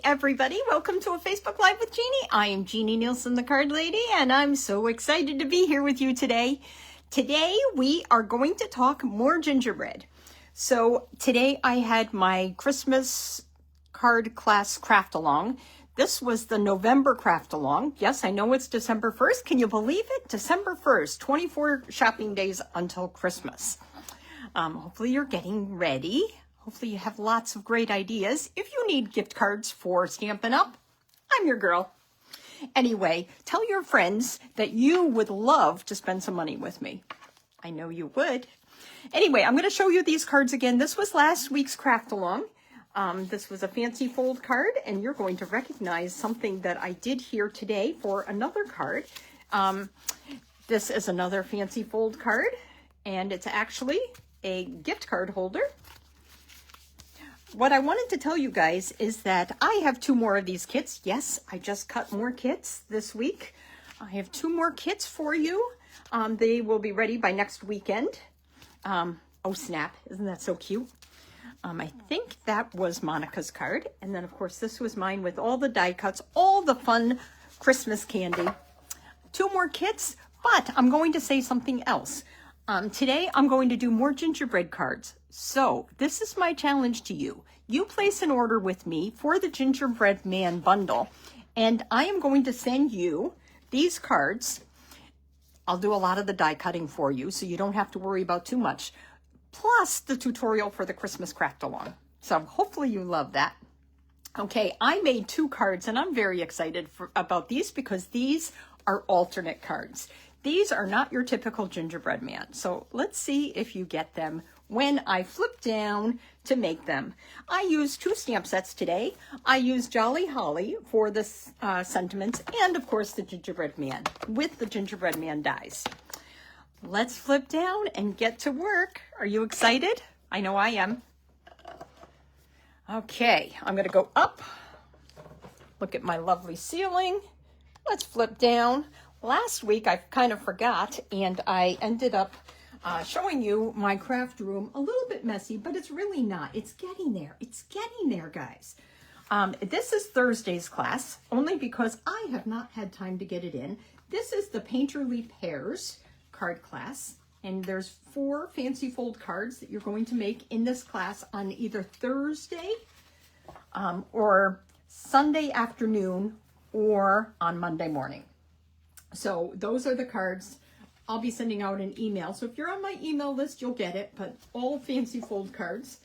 everybody. Welcome to a Facebook Live with Jeannie. I am Jeannie Nielsen, the card lady, and I'm so excited to be here with you today. Today, we are going to talk more gingerbread. So today I had my Christmas card class craft along. This was the November craft along. Yes, I know it's December 1st. Can you believe it? December 1st, 24 shopping days until Christmas. Hopefully you're getting ready. Hopefully you have lots of great ideas. If you need gift cards for Stampin' Up, I'm your girl. Anyway, tell your friends that you would love to spend some money with me. I know you would. Anyway, I'm going to show you these cards again. This was last week's craft along. This was a fancy fold card, and you're going to recognize something that I did here today for another card. This is another fancy fold card, and it's actually a gift card holder. What I wanted to tell you guys is that I have 2 more of these kits. Yes, I just cut more kits this week. I have 2 more kits for you. They will be ready by next weekend. Oh snap, isn't that so cute? I think that was Monica's card. And then of course this was mine with all the die cuts, all the fun Christmas candy. 2 more kits, but I'm going to say something else. Today I'm going to do more gingerbread cards. So this is my challenge to you. You place an order with me for the Gingerbread Man bundle, and I am going to send you these cards. I'll do a lot of the die cutting for you, so you don't have to worry about too much, plus the tutorial for the Christmas craft along. So hopefully you love that. Okay, I made 2 cards, and I'm very excited about these because these are alternate cards. These are not your typical gingerbread man. So let's see if you get them when I flip down to make them. I used 2 stamp sets today. I used Jolly Holly for the sentiments and of course the gingerbread man with the gingerbread man dies. Let's flip down and get to work. Are you excited? I know I am. Okay, I'm gonna go up. Look at my lovely ceiling. Let's flip down. Last week I kind of forgot, and I ended up showing you my craft room a little bit messy, but it's really not. It's getting there. It's getting there, guys. This is Thursday's class, only because I have not had time to get it in. This is the Painterly Pairs card class, and there's 4 fancy fold cards that you're going to make in this class on either Thursday or Sunday afternoon or on Monday morning. So those are the cards. I'll be sending out an email. So if you're on my email list, you'll get it, but all fancy fold cards.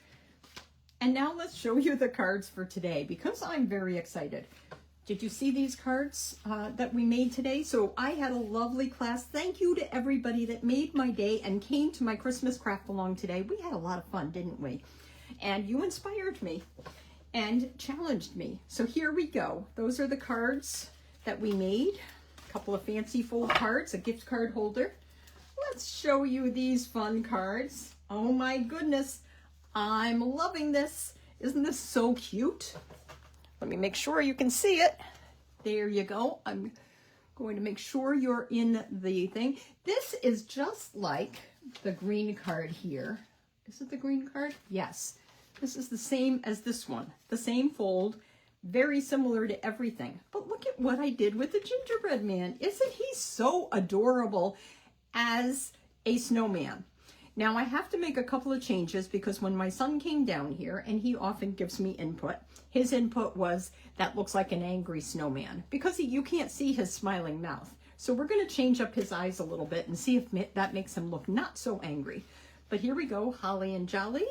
And now let's show you the cards for today because I'm very excited. Did you see these cards that we made today? So I had a lovely class. Thank you to everybody that made my day and came to my Christmas craft along today. We had a lot of fun, didn't we? And you inspired me and challenged me. So here we go. Those are the cards that we made. Couple of fancy fold cards, a gift card holder. Let's show you these fun cards. Oh my goodness, I'm loving this. Isn't this so cute? Let me make sure you can see it. There you go. I'm going to make sure you're in the thing. This is just like the green card here. Is it the green card? Yes. This is the same as this one, the same fold. Very similar to everything. But look at what I did with the gingerbread man. Isn't he so adorable as a snowman? Now I have to make a couple of changes because when my son came down here, and he often gives me input, his input was that looks like an angry snowman because you can't see his smiling mouth. So we're going to change up his eyes a little bit and see if that makes him look not so angry. But here we go, holly and jolly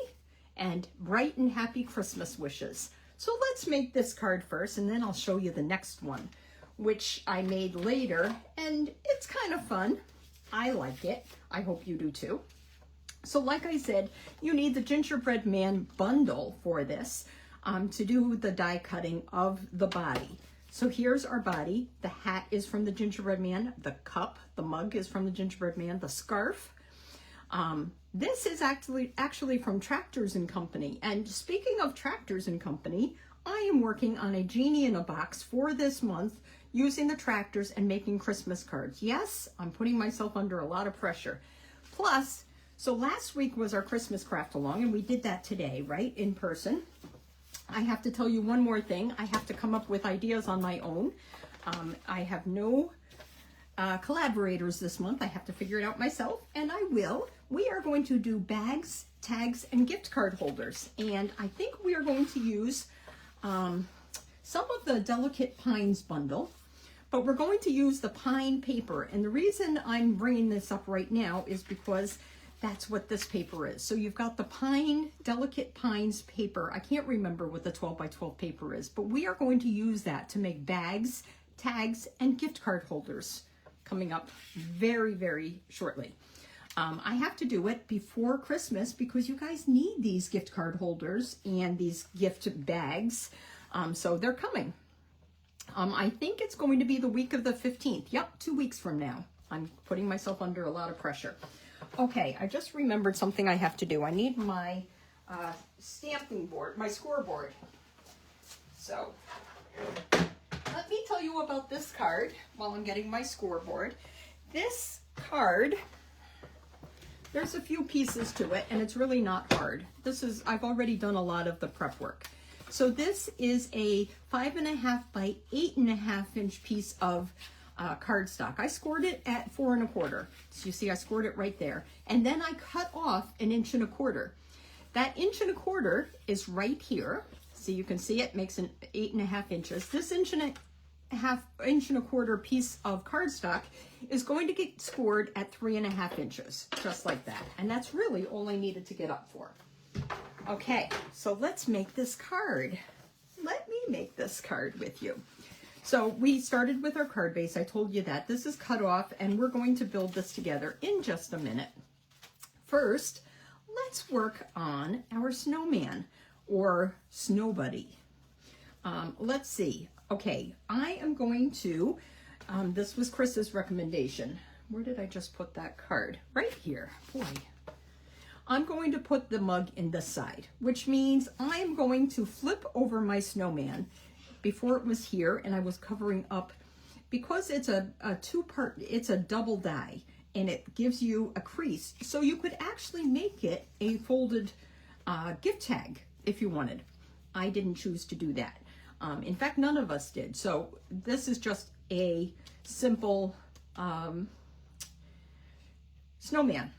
and bright and happy Christmas wishes. So let's make this card first, and then I'll show you the next one, which I made later, and it's kind of fun. I like it. I hope you do too. So like I said, you need the Gingerbread Man bundle for this to do the die cutting of the body. So here's our body. The hat is from the Gingerbread Man. The cup, the mug is from the Gingerbread Man. The scarf. This is actually from Tractors and Company. And speaking of Tractors and Company, I am working on a Genie in a Box for this month using the tractors and making Christmas cards. Yes, I'm putting myself under a lot of pressure. Plus, so last week was our Christmas craft along, and we did that today, right, in person. I have to tell you one more thing. I have to come up with ideas on my own. I have no collaborators this month. I have to figure it out myself, and I will. We are going to do bags, tags, and gift card holders, and I think we are going to use some of the Delicate Pines bundle, but we're going to use the pine paper, and the reason I'm bringing this up right now is because that's what this paper is. So you've got the Delicate Pines paper. I can't remember what the 12 by 12 paper is, but we are going to use that to make bags, tags, and gift card holders coming up very, very shortly. I have to do it before Christmas because you guys need these gift card holders and these gift bags. So they're coming. I think it's going to be the week of the 15th. Yep, 2 weeks from now. I'm putting myself under a lot of pressure. Okay, I just remembered something I have to do. I need my stamping board, my scoreboard. So let me tell you about this card while I'm getting my scoreboard. This card, there's a few pieces to it, and it's really not hard. I've already done a lot of the prep work. So this is a 5.5 by 8.5 inch piece of cardstock. I scored it at 4 1/4. So you see I scored it right there. And then I cut off 1 1/4 inches. That 1 1/4 inches is right here. So you can see it makes an 8.5 inches. This 1 1/4 inch piece of cardstock is going to get scored at 3.5 inches, just like that. And that's really all I needed to get up for. Okay, so let's make this card. Let me make this card with you. So we started with our card base. I told you that. This is cut off, and we're going to build this together in just a minute. First, let's work on our snowman or snow buddy. Let's see. Okay, I am going to, this was Chris's recommendation. Where did I just put that card? Right here. Boy. I'm going to put the mug in this side, which means I'm going to flip over my snowman. Before it was here, and I was covering up, because it's a two-part, it's a double die, and it gives you a crease. So you could actually make it a folded gift tag if you wanted. I didn't choose to do that. In fact, none of us did. So this is just a simple snowman.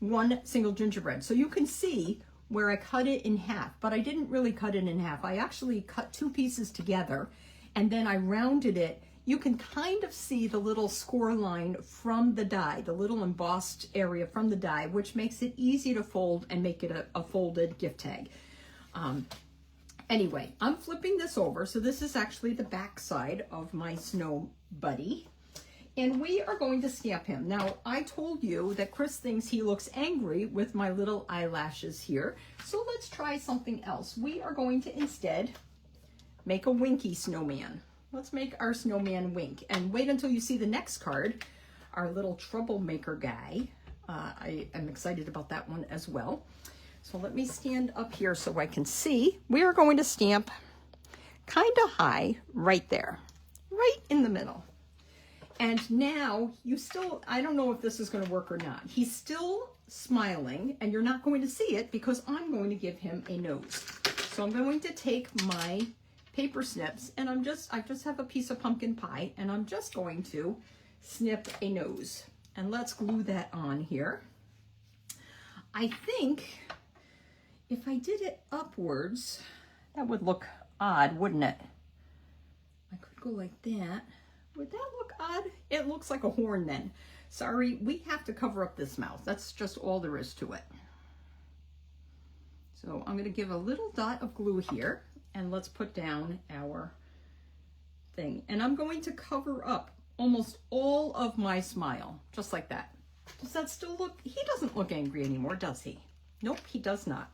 One single gingerbread. So you can see where I cut it in half, but I didn't really cut it in half. I actually cut 2 pieces together, and then I rounded it. You can kind of see the little score line from the die, the little embossed area from the die, which makes it easy to fold and make it a folded gift tag. Anyway, I'm flipping this over. So this is actually the back side of my snow buddy. And we are going to stamp him. Now, I told you that Chris thinks he looks angry with my little eyelashes here. So let's try something else. We are going to instead make a winky snowman. Let's make our snowman wink. And wait until you see the next card, our little troublemaker guy. I am excited about that one as well. So let me stand up here so I can see. We are going to stamp kind of high right there, right in the middle. And now you still, I don't know if this is going to work or not. He's still smiling, and you're not going to see it because I'm going to give him a nose. So I'm going to take my paper snips, and I just have a piece of pumpkin pie, and I'm just going to snip a nose. And let's glue that on here. I think if I did it upwards, that would look odd, wouldn't it? I could go like that. Would that look odd? It looks like a horn then. Sorry, we have to cover up this mouth. That's just all there is to it. So I'm going to give a little dot of glue here, and let's put down our thing. And I'm going to cover up almost all of my smile, just like that. Does that still look, he doesn't look angry anymore, does he? Nope, he does not.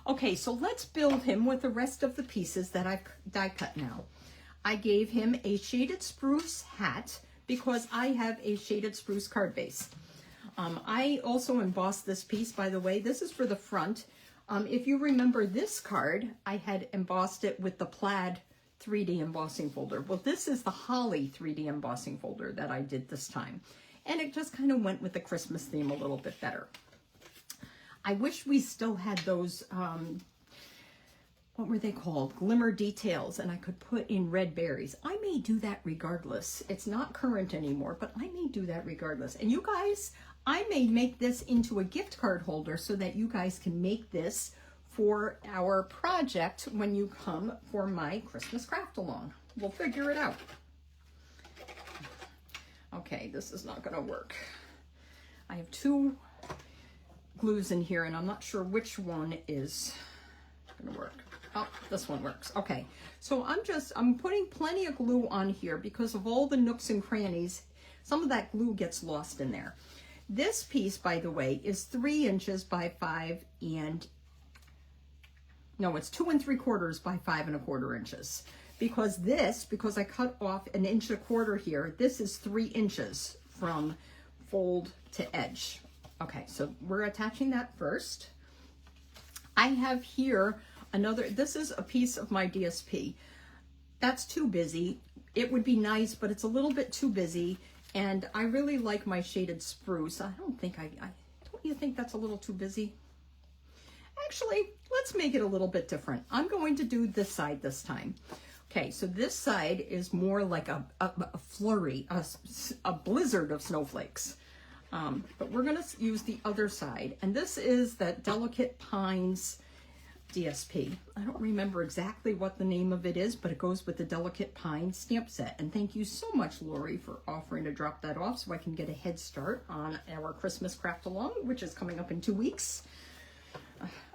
Okay, so let's build him with the rest of the pieces that I've die cut now. I gave him a shaded spruce hat because I have a shaded spruce card base. I also embossed this piece, by the way. This is for the front. If you remember this card, I had embossed it with the plaid 3D embossing folder. Well, this is the holly 3D embossing folder that I did this time. And it just kind of went with the Christmas theme a little bit better. I wish we still had those, what were they called? Glimmer details, and I could put in red berries. I may do that regardless. It's not current anymore, but I may do that regardless. And you guys, I may make this into a gift card holder so that you guys can make this for our project when you come for my Christmas craft along. We'll figure it out. Okay, this is not gonna work. I have two glues in here and I'm not sure which one is gonna work. Oh, this one works. Okay, so I'm putting plenty of glue on here because of all the nooks and crannies. Some of that glue gets lost in there. This piece, by the way, is 3 inches by 5 and, no, it's 2 3/4 by 5 1/4 inches. Because I cut off 1 1/4 inches here, this is 3 inches from fold to edge. Okay, so we're attaching that first. I have here this is a piece of my DSP. That's too busy. It would be nice, but it's a little bit too busy. And I really like my shaded spruce. Don't you think that's a little too busy? Actually, let's make it a little bit different. I'm going to do this side this time. Okay, so this side is more like a flurry, a blizzard of snowflakes. But we're gonna use the other side. And this is that Delicate Pines DSP. I don't remember exactly what the name of it is, but it goes with the Delicate Pines stamp set. And thank you so much, Lori, for offering to drop that off so I can get a head start on our Christmas craft along, which is coming up in 2 weeks.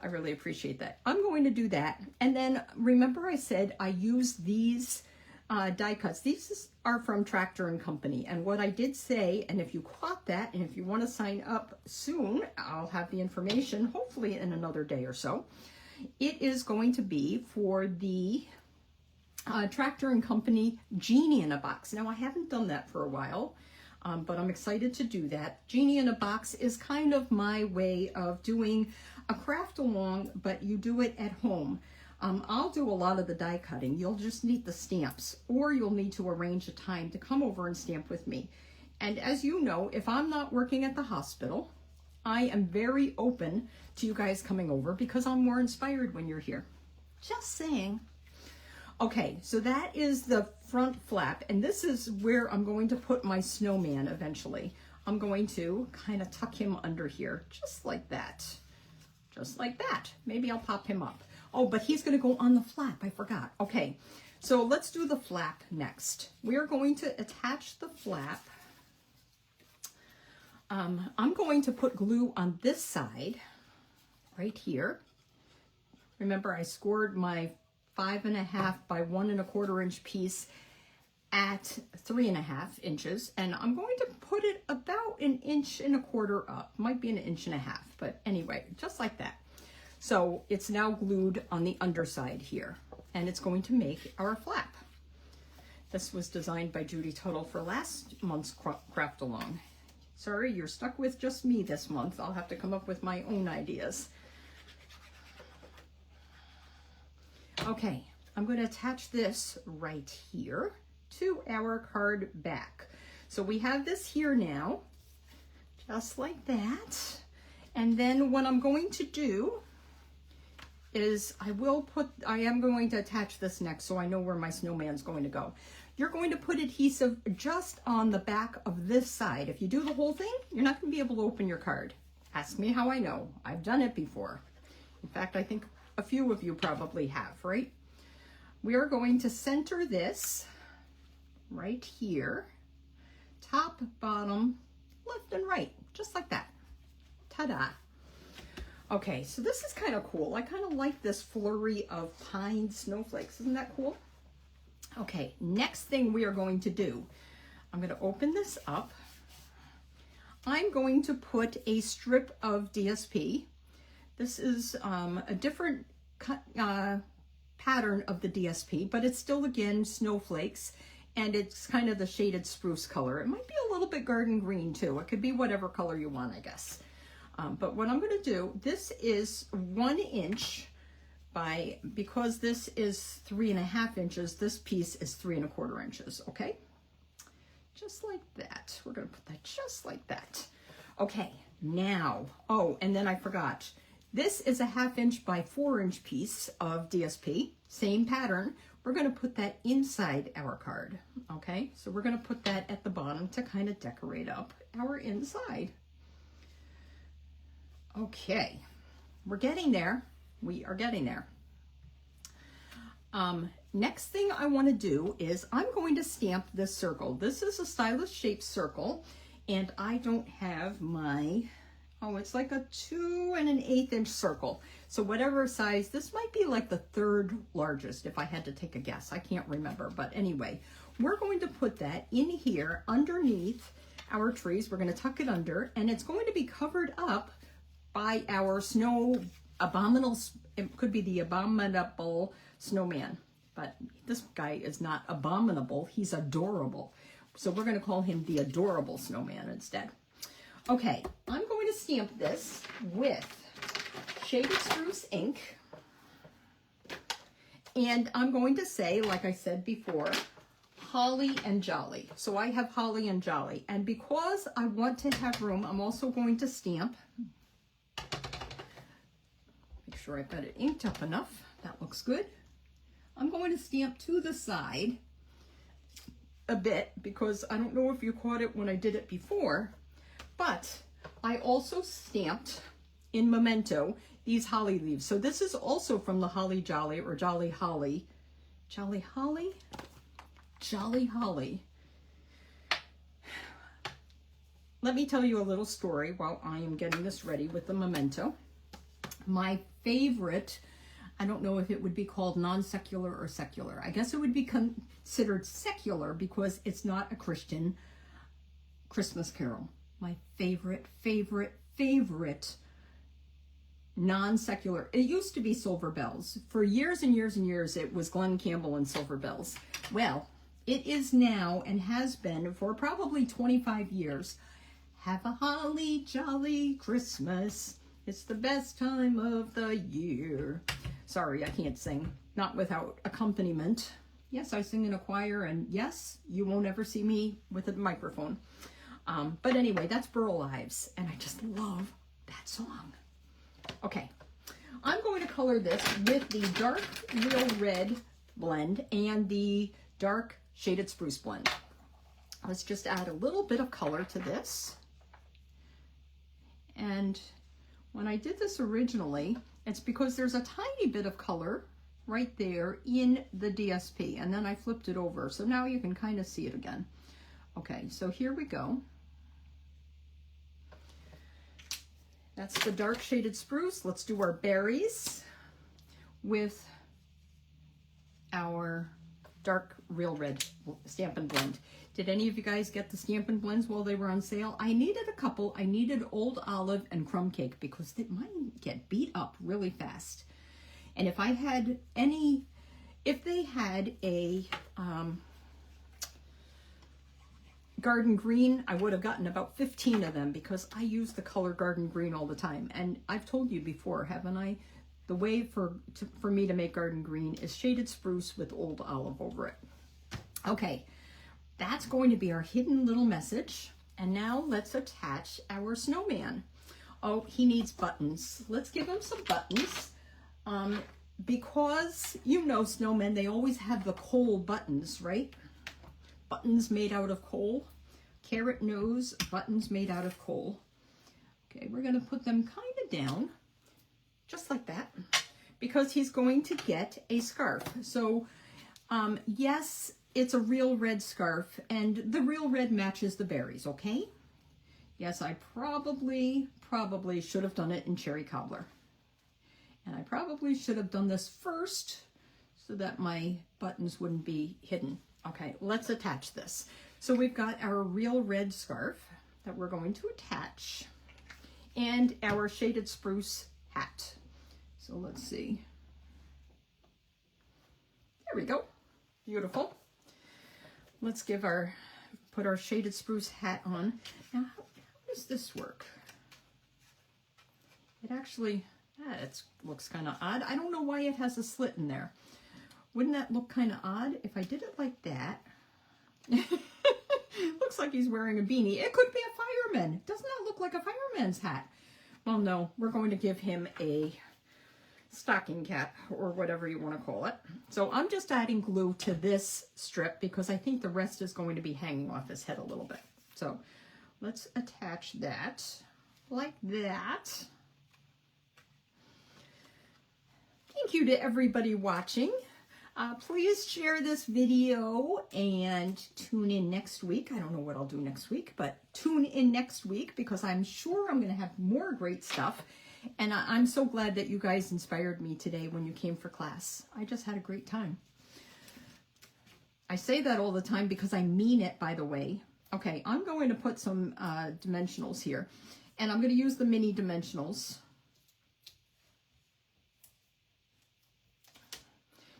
I really appreciate that. I'm going to do that. And then remember I said I use these die cuts. These are from Tractor and Company. And what I did say, and if you caught that, and if you want to sign up soon, I'll have the information hopefully in another day or so. It is going to be for the Tractor and Company Genie in a Box. Now I haven't done that for a while, but I'm excited to do that. Genie in a Box is kind of my way of doing a craft along, but you do it at home. I'll do a lot of the die cutting. You'll just need the stamps, or you'll need to arrange a time to come over and stamp with me. And as you know, if I'm not working at the hospital, I am very open to you guys coming over because I'm more inspired when you're here. Just saying. Okay, so that is the front flap, and this is where I'm going to put my snowman eventually. I'm going to kind of tuck him under here, just like that. Just like that. Maybe I'll pop him up. Oh, but he's going to go on the flap. I forgot. Okay, so let's do the flap next. We are going to attach the flap. I'm going to put glue on this side, right here. Remember, I scored my 5.5 by 1 1/4 inch piece at 3.5 inches, and I'm going to put it about 1 1/4 inches up. Might be 1.5 inches, but anyway, just like that. So it's now glued on the underside here, and it's going to make our flap. This was designed by Judy Tuttle for last month's craft along. Sorry, you're stuck with just me this month. I'll have to come up with my own ideas. Okay, I'm going to attach this right here to our card back. So we have this here now, just like that. And then what I'm going to do is I am going to attach this next so I know where my snowman's going to go. You're going to put adhesive just on the back of this side. If you do the whole thing, you're not going to be able to open your card. Ask me how I know. I've done it before. In fact, I think a few of you probably have, right? We are going to center this right here, top, bottom, left and right, just like that. Ta-da. Okay, so this is kind of cool. I kind of like this flurry of pine snowflakes. Isn't that cool? Okay, next thing we are going to do, I'm going to open this up. I'm going to put a strip of DSP. This is a different pattern of the DSP, but it's still, again, snowflakes, and it's kind of the shaded spruce color. It might be a little bit garden green, too. It could be whatever color you want, I guess. But what I'm going to do, this is 1 inch by, because this is 3.5 inches, this piece is 3 1/4 inches, okay? Just like that. We're going to put that just like that. Okay, now, oh, and then I forgot. This is a 1/2 inch by 4 inch piece of DSP, same pattern. We're going to put that inside our card, okay? So we're going to put that at the bottom to kind of decorate up our inside. Okay, we're getting there. We are getting there. Next thing I want to do is I'm going to stamp this circle. This is a stylus shaped circle, and I don't have my, oh, it's like a 2 1/8 inch circle. So whatever size, this might be like the 3rd largest if I had to take a guess. I can't remember, but anyway, we're going to put that in here underneath our trees. We're going to tuck it under, and it's going to be covered up by our it could be the abominable snowman, but this guy is not abominable, he's adorable. So we're going to call him the adorable snowman instead. Okay, I'm going to stamp this with Shaded Spruce ink. And I'm going to say, like I said before, Holly and Jolly. So I have Holly and Jolly. And because I want to have room, I'm also going to stamp. Make sure I've got it inked up enough. That looks good. I'm going to stamp to the side a bit because I don't know if you caught it when I did it before, but I also stamped in memento these holly leaves. So this is also from the Holly Jolly or Jolly Holly. Jolly Holly? Jolly Holly. Let me tell you a little story while I am getting this ready with the memento. My favorite, I don't know if it would be called non-secular or secular. I guess it would be considered secular because it's not a Christian Christmas carol. My favorite non-secular. It used to be Silver Bells. For years and years and years, it was Glen Campbell and Silver Bells. Well, it is now and has been for probably 25 years. Have a holly jolly Christmas. It's the best time of the year. Sorry, I can't sing. Not without accompaniment. Yes, I sing in a choir, and yes, you won't ever see me with a microphone. But anyway, that's Burl Ives, and I just love that song. Okay, I'm going to color this with the dark real red blend and the dark shaded spruce blend. Let's just add a little bit of color to this. And when I did this originally, it's because there's a tiny bit of color right there in the DSP, and then I flipped it over. So now you can kind of see it again. Okay, so here we go. That's the dark shaded spruce. Let's do our berries with our dark real red Stampin' Blend. Did any of you guys get the Stampin' Blends while they were on sale? I needed a couple. I needed Old Olive and Crumb Cake because mine get beat up really fast. And if I had any, if they had a garden green, I would have gotten about 15 of them because I use the color garden green all the time. And I've told you before, haven't I? The way for me to make garden green is shaded spruce with Old Olive over it. Okay, that's going to be our hidden little message. And now let's attach our snowman. Oh, he needs buttons. Let's give him some buttons. Because, you know, snowmen, they always have the coal buttons, right? Buttons made out of coal. Carrot nose, buttons made out of coal. Okay, we're going to put them kind of down, just like that, because he's going to get a scarf. So, yes, it's a real red scarf, and the real red matches the berries, okay? Yes, I probably should have done it in cherry cobbler. And I probably should have done this first so that my buttons wouldn't be hidden. Okay, let's attach this. So we've got our real red scarf that we're going to attach and our shaded spruce hat. So let's see. There we go. Beautiful. Let's put our shaded spruce hat on. Now, how does this work? It actually, it looks kind of odd. I don't know why it has a slit in there. Wouldn't that look kind of odd if I did it like that? Looks like he's wearing a beanie. It could be a fireman. Doesn't that look like a fireman's hat? well, no, we're going to give him a stocking cap or whatever you want to call it. So I'm just adding glue to this strip because I think the rest is going to be hanging off his head a little bit. So let's attach that like that. Thank you to everybody watching. Please share this video and tune in next week. I don't know what I'll do next week, but tune in next week because I'm sure I'm going to have more great stuff. And I'm so glad that you guys inspired me today when you came for class. I just had a great time. I say that all the time because I mean it, by the way. Okay, I'm going to put some dimensionals here. And I'm going to use the mini dimensionals.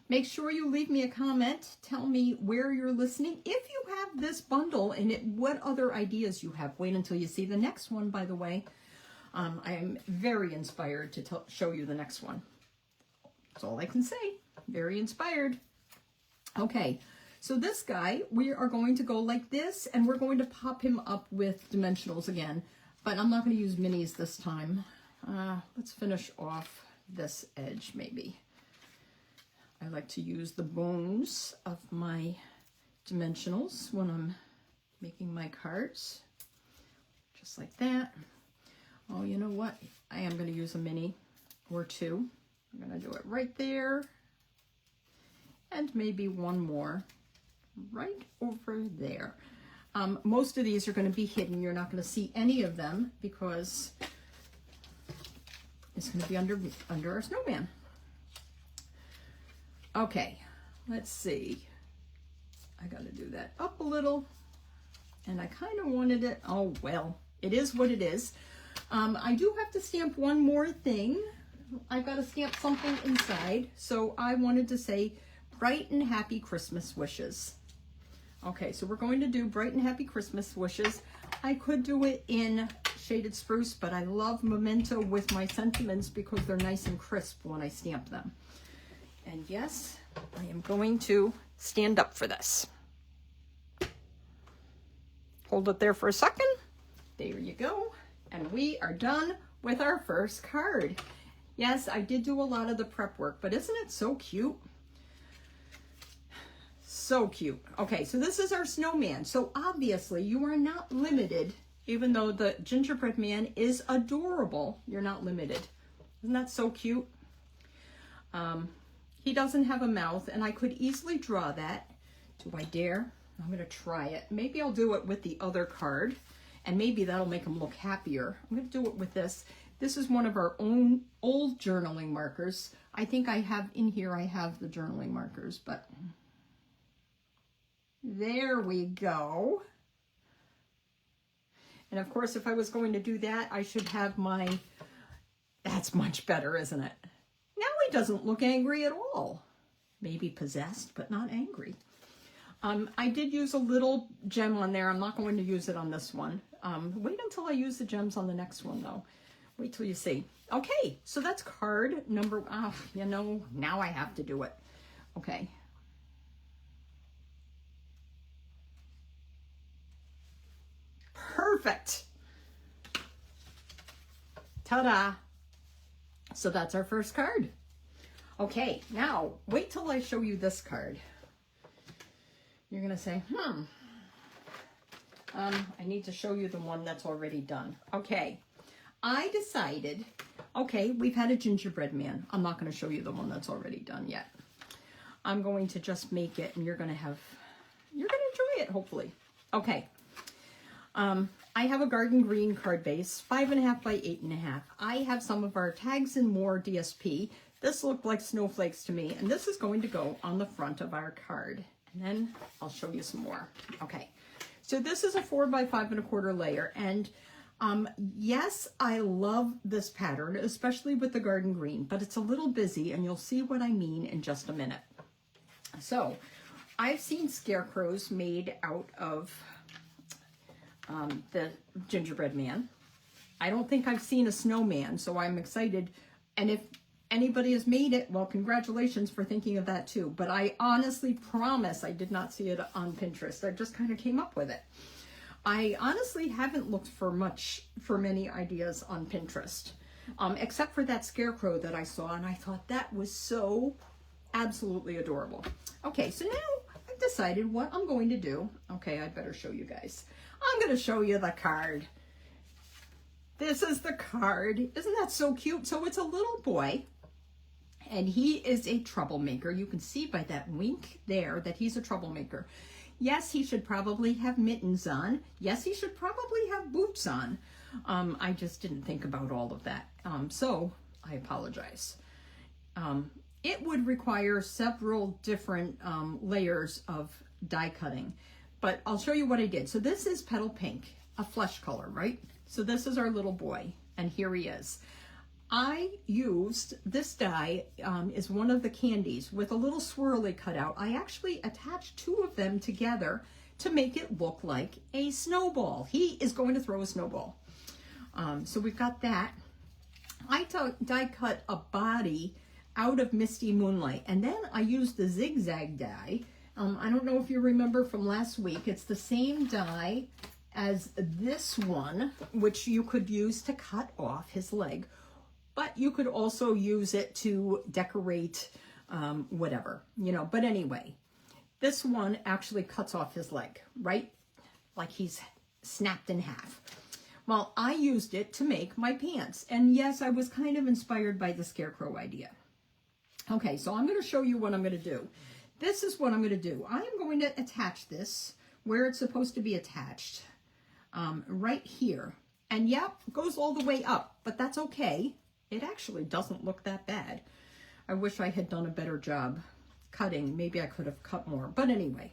Make sure you leave me a comment. Tell me where you're listening. If you have this bundle and what other ideas you have. Wait until you see the next one, by the way. I am very inspired to show you the next one. That's all I can say. Very inspired. Okay, so this guy, we are going to go like this, and we're going to pop him up with dimensionals again. But I'm not going to use minis this time. Let's finish off this edge, maybe. I like to use the bones of my dimensionals when I'm making my cards. Just like that. Oh, you know what? I am going to use a mini or two. I'm going to do it right there. And maybe one more right over there. Most of these are going to be hidden. You're not going to see any of them because it's going to be under our snowman. Okay, let's see. I got to do that up a little. And I kind of wanted it. Oh, well, it is what it is. I do have to stamp one more thing. I've got to stamp something inside. So I wanted to say bright and happy Christmas wishes. Okay, so we're going to do bright and happy Christmas wishes. I could do it in shaded spruce, but I love Memento with my sentiments because they're nice and crisp when I stamp them. And yes, I am going to stand up for this. Hold it there for a second. There you go. And we are done with our first card. Yes, I did do a lot of the prep work, but isn't it so cute? So cute. Okay, so this is our snowman. So obviously you are not limited, even though the gingerbread man is adorable, you're not limited. Isn't that so cute? He doesn't have a mouth, and I could easily draw that. Do I dare? I'm going to try it. Maybe I'll do it with the other card, and maybe that'll make him look happier. I'm going to do it with this. This is one of our own old journaling markers. I think I have in here, I have the journaling markers, but there we go. And of course, if I was going to do that, I should have my, that's much better, isn't it? Now he doesn't look angry at all. Maybe possessed, but not angry. I did use a little gem on there. I'm not going to use it on this one. Wait until I use the gems on the next one, though. Wait till you see. Okay, so that's card number, you know, now I have to do it. Okay. Perfect. Ta-da. So that's our first card. Okay, now wait till I show you this card. You're gonna say, I need to show you the one that's already done. Okay, I decided, okay, we've had a gingerbread man. I'm not gonna show you the one that's already done yet. I'm going to just make it, and you're gonna enjoy it, hopefully. Okay. I have a garden green card base, 5.5 by 8.5. I have some of our Tags and More DSP. This looked like snowflakes to me, and this is going to go on the front of our card. And then I'll show you some more. Okay, so this is a 4 by 5.25 layer, and yes, I love this pattern, especially with the garden green, but it's a little busy, and you'll see what I mean in just a minute. So I've seen scarecrows made out of the gingerbread man. I don't think I've seen a snowman, so I'm excited. And if anybody has made it, well, congratulations for thinking of that too. But I honestly promise I did not see it on Pinterest. I just kind of came up with it. I honestly haven't looked for many ideas on Pinterest, except for that scarecrow that I saw, and I thought that was so absolutely adorable. Okay, so now I've decided what I'm going to do. Okay, I better show you guys. I'm going to show you the card. This is the card. Isn't that so cute? So it's a little boy, and he is a troublemaker. You can see by that wink there that he's a troublemaker. Yes, he should probably have mittens on. Yes, he should probably have boots on. I just didn't think about all of that. So I apologize. It would require several different layers of die cutting, but I'll show you what I did. So this is petal pink, a flesh color, right? So this is our little boy, and here he is. I used this die, is one of the candies with a little swirly cut out. I actually attached two of them together to make it look like a snowball. He is going to throw a snowball. So we've got that. I die cut a body out of Misty Moonlight, and then I used the zigzag die. I don't know if you remember from last week. It's the same die as this one, which you could use to cut off his leg, but you could also use it to decorate whatever, you know. But anyway, this one actually cuts off his leg, right? Like he's snapped in half. Well, I used it to make my pants. And yes, I was kind of inspired by the scarecrow idea. Okay, so I'm going to show you what I'm going to do. This is what I'm going to do. I am going to attach this where it's supposed to be attached, right here. And yep, it goes all the way up, but that's okay. It actually doesn't look that bad. I wish I had done a better job cutting. Maybe I could have cut more, but anyway.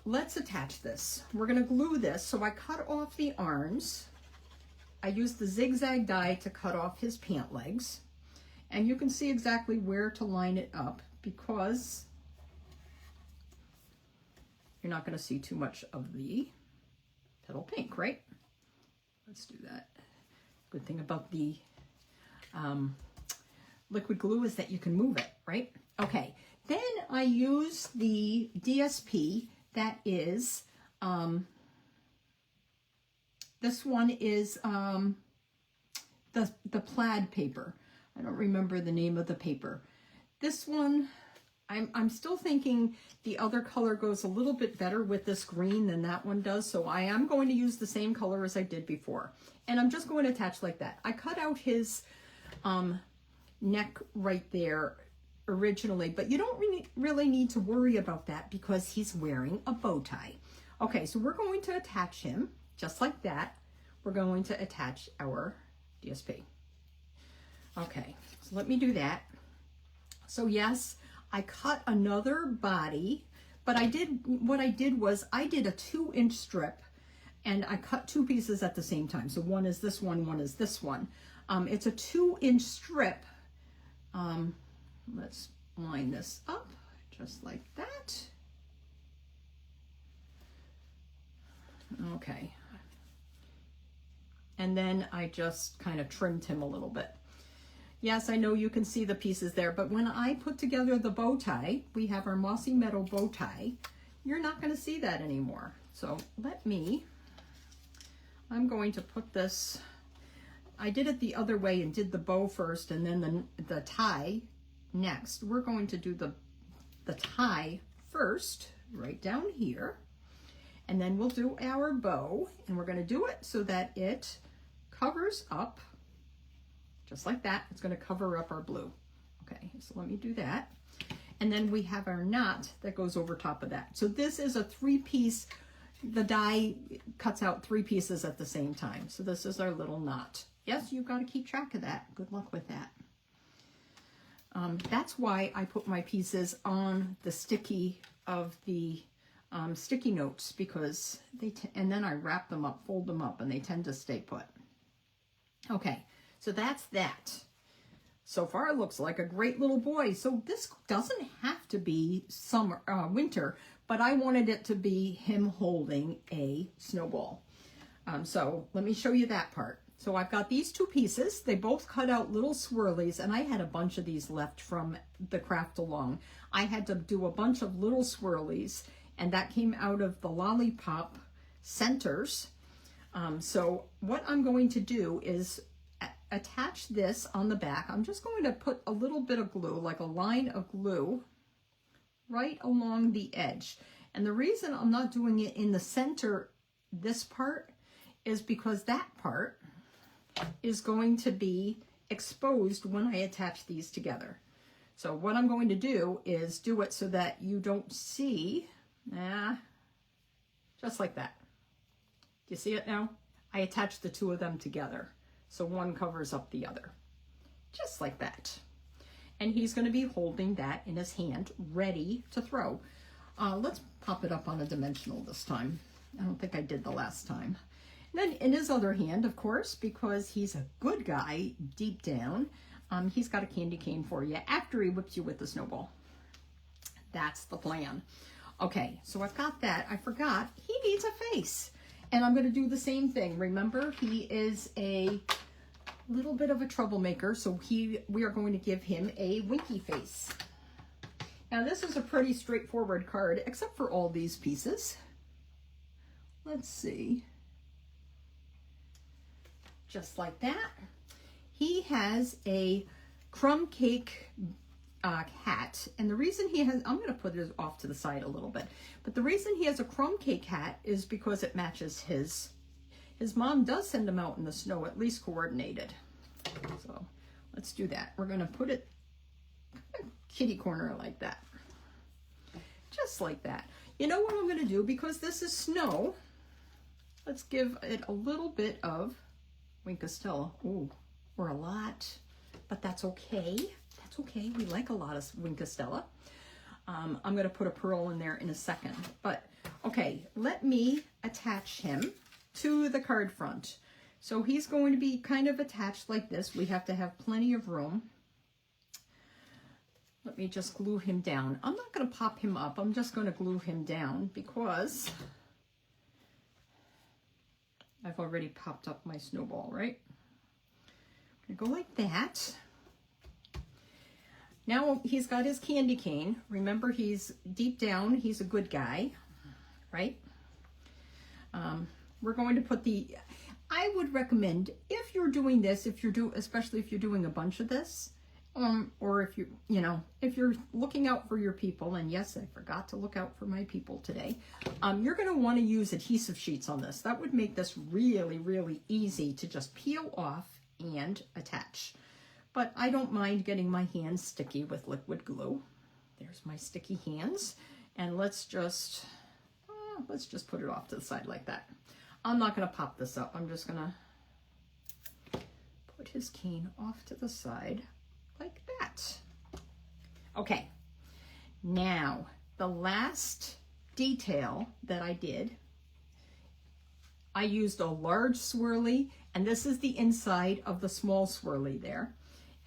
Let's attach this. We're going to glue this. So I cut off the arms. I used the zigzag die to cut off his pant legs. And you can see exactly where to line it up because you're not going to see too much of the petal pink, right? Let's do that. Good thing about the liquid glue is that you can move it, right? Okay. Then I use the DSP that is, this one is the plaid paper. I don't remember the name of the paper. This one, I'm still thinking the other color goes a little bit better with this green than that one does. So I am going to use the same color as I did before. And I'm just going to attach like that. I cut out his neck right there originally, but you don't really need to worry about that because he's wearing a bow tie. Okay, so we're going to attach him just like that. We're going to attach our DSP. Okay, so let me do that. So yes, I cut another body, but what I did was I did a 2-inch strip and I cut two pieces at the same time. So one is this one is this one. It's a 2-inch strip. Let's line this up just like that. Okay. And then I just kind of trimmed him a little bit. Yes, I know you can see the pieces there, but when I put together the bow tie, we have our mossy meadow bow tie, you're not going to see that anymore. So I'm going to put this, I did it the other way and did the bow first and then the tie next. We're going to do the tie first, right down here, and then we'll do our bow, and we're going to do it so that it covers up just like that. It's going to cover up our blue. Okay, so let me do that. And then we have our knot that goes over top of that. So this is a 3-piece, the die cuts out 3 pieces at the same time. So this is our little knot. Yes, you've got to keep track of that. Good luck with that. That's why I put my pieces on the sticky of the sticky notes, because and then I wrap them up, fold them up, and they tend to stay put. Okay, so that's that. So far it looks like a great little boy. So this doesn't have to be summer, winter, but I wanted it to be him holding a snowball. So let me show you that part. So I've got these 2 pieces. They both cut out little swirlies, and I had a bunch of these left from the craft along. I had to do a bunch of little swirlies, and that came out of the lollipop centers. So what I'm going to do is attach this on the back. I'm just going to put a little bit of glue, like a line of glue, right along the edge. And the reason I'm not doing it in the center, this part, is because that part is going to be exposed when I attach these together. So what I'm going to do is do it so that you don't see, just like that. Do you see it now? I attached the two of them together. So one covers up the other, just like that. And he's going to be holding that in his hand, ready to throw. Let's pop it up on a dimensional this time. I don't think I did the last time. And then in his other hand, of course, because he's a good guy deep down, he's got a candy cane for you after he whips you with the snowball. That's the plan. Okay, so I've got that. I forgot he needs a face. And I'm going to do the same thing. Remember, he is a little bit of a troublemaker, so we are going to give him a winky face. Now, this is a pretty straightforward card, except for all these pieces. Let's see. Just like that. He has a crumb cake hat, and the reason he has, I'm going to put it off to the side a little bit, but the reason he has a crumb cake hat is because it matches his mom does send him out in the snow, at least coordinated. So let's do that. We're going to put it kitty corner like that, just like that. You know what I'm going to do, because this is snow, let's give it a little bit of Winkostella. Ooh, or a lot, but that's okay. That's okay. We like a lot of Winkostella. I'm going to put a pearl in there in a second. But, okay, let me attach him to the card front. So he's going to be kind of attached like this. We have to have plenty of room. Let me just glue him down. I'm not going to pop him up. I'm just going to glue him down because I've already popped up my snowball, right? I'm going to go like that. Now he's got his candy cane. Remember, he's deep down, he's a good guy, right? We're going to put I would recommend, if you're doing this, especially if you're doing a bunch of this, or if if you're looking out for your people, and yes, I forgot to look out for my people today, you're going to want to use adhesive sheets on this. That would make this really, really easy to just peel off and attach. But I don't mind getting my hands sticky with liquid glue. There's my sticky hands. And let's just put it off to the side like that. I'm not going to pop this up. I'm just going to put his cane off to the side like that. Okay. Now, the last detail that I did, I used a large swirly, and this is the inside of the small swirly there.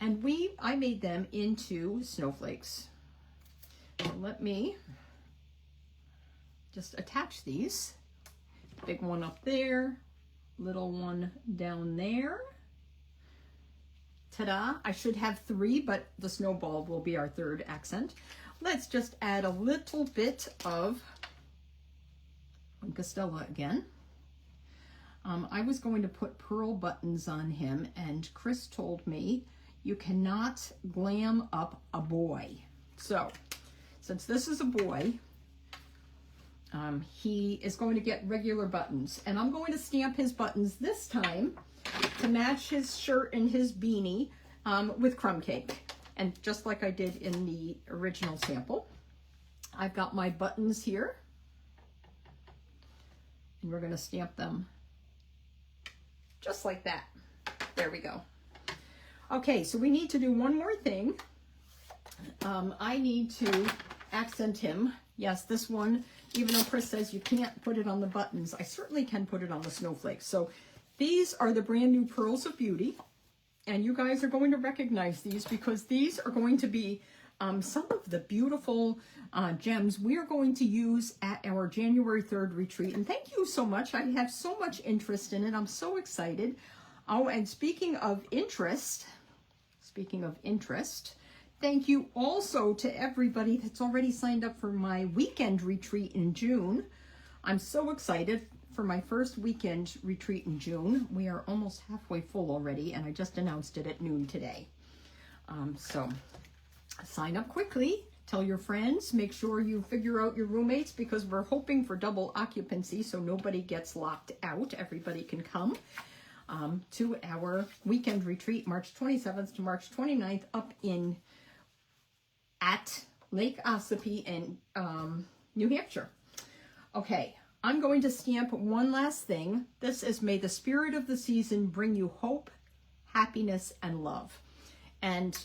And I made them into snowflakes. So let me just attach these. Big one up there, little one down there. Ta-da! I should have 3, but the snowball will be our third accent. Let's just add a little bit of Winkostella again. I was going to put pearl buttons on him, and Chris told me you cannot glam up a boy. So, since this is a boy, he is going to get regular buttons. And I'm going to stamp his buttons this time to match his shirt and his beanie with crumb cake. And just like I did in the original sample, I've got my buttons here. And we're going to stamp them just like that. There we go. Okay, so we need to do one more thing. I need to accent him. Yes, this one, even though Chris says you can't put it on the buttons, I certainly can put it on the snowflakes. So these are the brand new Pearls of Beauty, and you guys are going to recognize these because these are going to be some of the beautiful gems we are going to use at our January 3rd retreat. And thank you so much. I have so much interest in it. I'm so excited. Oh, and speaking of interest, thank you also to everybody that's already signed up for my weekend retreat in June. I'm so excited. for my first weekend retreat in June. We are almost halfway full already, and I just announced it at noon today. So sign up quickly. Tell your friends. Make sure you figure out your roommates, because we're hoping for double occupancy so nobody gets locked out. Everybody can come to our weekend retreat, March 27th to March 29th, up at Lake Ossipee in New Hampshire. Okay, I'm going to stamp one last thing. This is "May the spirit of the season bring you hope, happiness, and love." And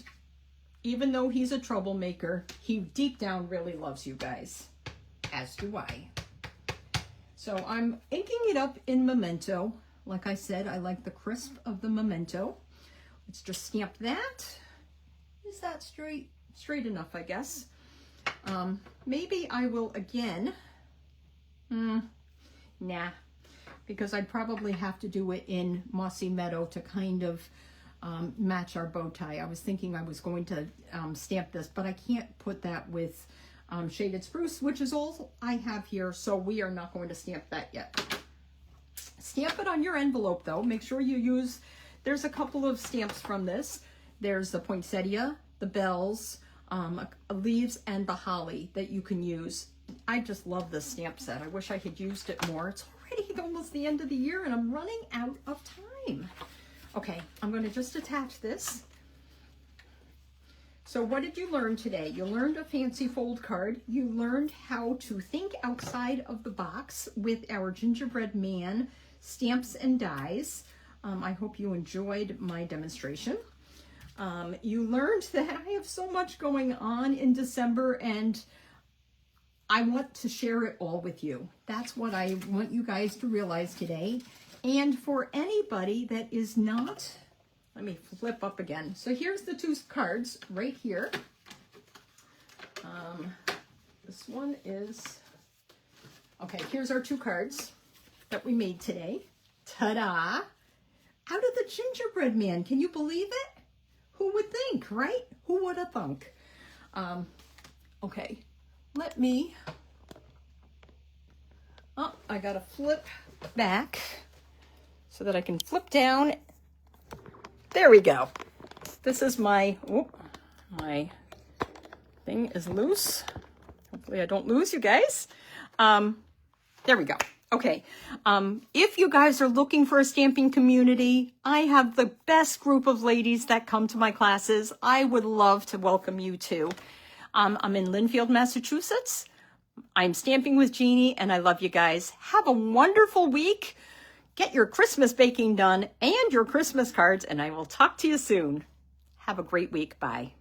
even though he's a troublemaker, he deep down really loves you guys, as do I. So I'm inking it up in Memento. Like I said, I like the crisp of the Memento. Let's just stamp that. Is that straight? Straight enough, I guess. Maybe I will again. Nah, because I'd probably have to do it in Mossy Meadow to kind of match our bow tie. I was thinking I was going to stamp this, but I can't put that with Shaded Spruce, which is all I have here, so we are not going to stamp that yet. Stamp it on your envelope, though. Make sure you use, there's a couple of stamps from this. There's the poinsettia, the bells, leaves, and the holly that you can use. I just love this stamp set. I wish I had used it more. It's already almost the end of the year, and I'm running out of time. Okay, I'm going to just attach this. So what did you learn today? You learned a fancy fold card. You learned how to think outside of the box with our Gingerbread Man stamps and dies. I hope you enjoyed my demonstration. You learned that I have so much going on in December, and I want to share it all with you. That's what I want you guys to realize today. And for anybody that is not, let me flip up again. So here's the two cards right here. This one is, okay, here's our two cards that we made today. Ta-da! Out of the Gingerbread Man. Can you believe it? Who would think, right? Who would have thunk? Okay, let me, I gotta flip back so that I can flip down. There we go. This is my, my thing is loose. Hopefully I don't lose you guys. There we go. Okay. If you guys are looking for a stamping community, I have the best group of ladies that come to my classes. I would love to welcome you too. I'm in Lynnfield, Massachusetts. I'm stamping with Jeannie, and I love you guys. Have a wonderful week. Get your Christmas baking done and your Christmas cards, and I will talk to you soon. Have a great week. Bye.